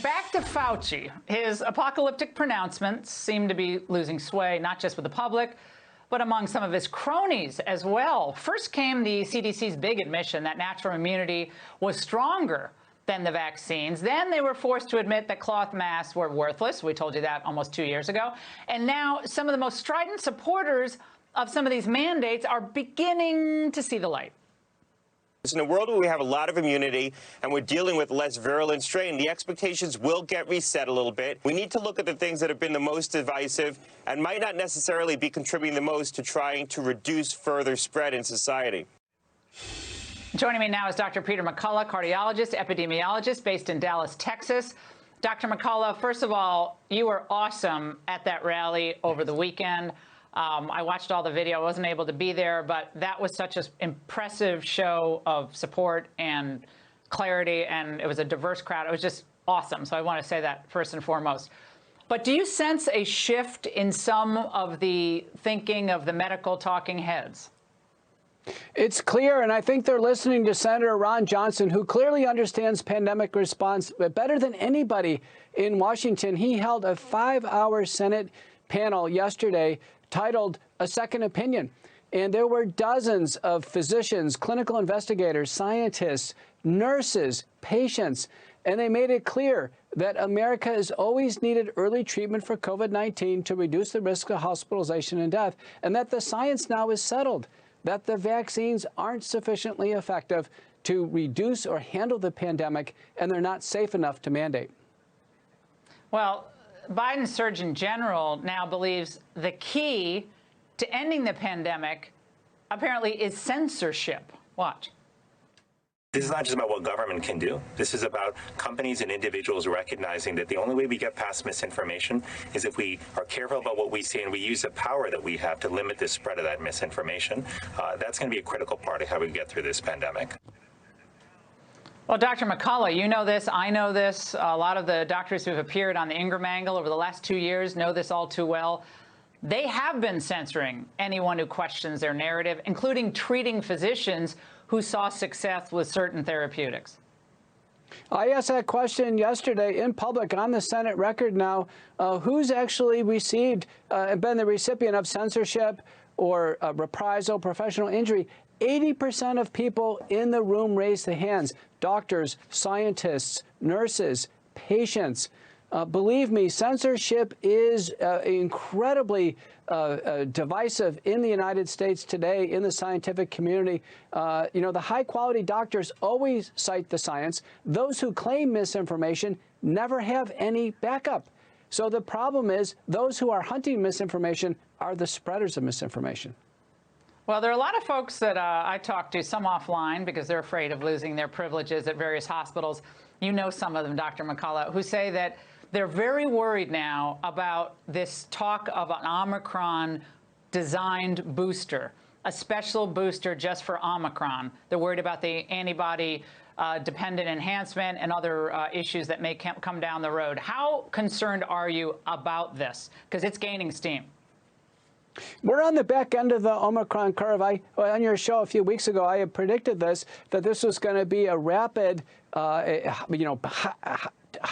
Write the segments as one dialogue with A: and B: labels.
A: back to Fauci. His apocalyptic pronouncements seem to be losing sway, not just with the public, but among some of his cronies as well. First came the CDC's big admission that natural immunity was stronger than the vaccines. Then they were forced to admit that cloth masks were worthless. We told you that almost 2 years ago. And now some of the most strident supporters of some of these mandates are beginning to see the light.
B: In a world where we have a lot of immunity and we're dealing with less virulent strain, the expectations will get reset a little bit. We need to look at the things that have been the most divisive and might not necessarily be contributing the most to trying to reduce further spread in society.
A: Joining me now is Dr. Peter McCullough, cardiologist, epidemiologist based in Dallas, Texas. Dr. McCullough, first of all, you were awesome at that rally over the weekend. I watched all the video. I wasn't able to be there, but that was such an impressive show of support and clarity, and it was a diverse crowd. It was just awesome. So I want to say that first and foremost. But do you sense a shift in some of the thinking of the medical talking heads?
C: It's clear, and I think they're listening to Senator Ron Johnson, who clearly understands pandemic response better than anybody in Washington. He held a 5-hour Senate panel yesterday titled A Second Opinion. And there were dozens of physicians, clinical investigators, scientists, nurses, patients, and they made it clear that America has always needed early treatment for COVID-19 to reduce the risk of hospitalization and death, and that the science now is settled, that the vaccines aren't sufficiently effective to reduce or handle the pandemic, and they're not safe enough to mandate.
A: Well, Biden's Surgeon General now believes the key to ending the pandemic apparently is censorship. Watch.
D: This is not just about what government can do. This is about companies and individuals recognizing that the only way we get past misinformation is if we are careful about what we say and we use the power that we have to limit the spread of that misinformation. That's going to be a critical part of how we get through this pandemic.
A: Well, Dr. McCullough, you know this, I know this. A lot of the doctors who have appeared on the Ingram angle over the last 2 years know this all too well. They have been censoring anyone who questions their narrative, including treating physicians who saw success with certain therapeutics.
C: I asked that question yesterday in public on the Senate record now. Who's actually received and been the recipient of censorship or reprisal, professional injury? 80% of people in the room raised their hands. Doctors, scientists, nurses, patients. Believe me, censorship is incredibly divisive in the United States today in the scientific community. You know, the high-quality doctors always cite the science. Those who claim misinformation never have any backup. So the problem is those who are hunting misinformation are the spreaders of misinformation.
A: Well, there are a lot of folks that I talk to, some offline because they're afraid of losing their privileges at various hospitals. You know some of them, Dr. McCullough, who say that they're very worried now about this talk of an Omicron-designed booster, a special booster just for Omicron. They're worried about the antibody-dependent enhancement and other issues that may come down the road. How concerned are you about this? Because it's gaining steam.
C: We're on the back end of the Omicron curve. On your show a few weeks ago, I had predicted this, that this was going to be a rapid,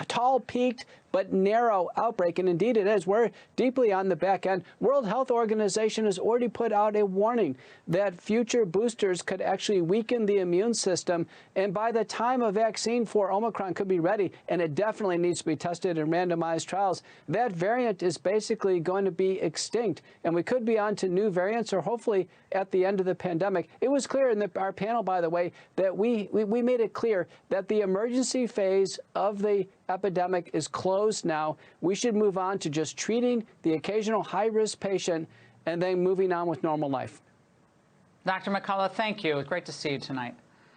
C: tall peaked but narrow outbreak, and indeed it is. We're deeply on the back end. World Health Organization has already put out a warning that future boosters could actually weaken the immune system, and by the time a vaccine for Omicron could be ready, and it definitely needs to be tested in randomized trials, that variant is basically going to be extinct, and we could be on to new variants, or hopefully at the end of the pandemic. It was clear in our panel, by the way, that we made it clear that the emergency phase of the epidemic is closed now. We should move on to just treating the occasional high-risk patient and then moving on with normal life.
A: Dr. McCullough, thank you. It was great to see you tonight.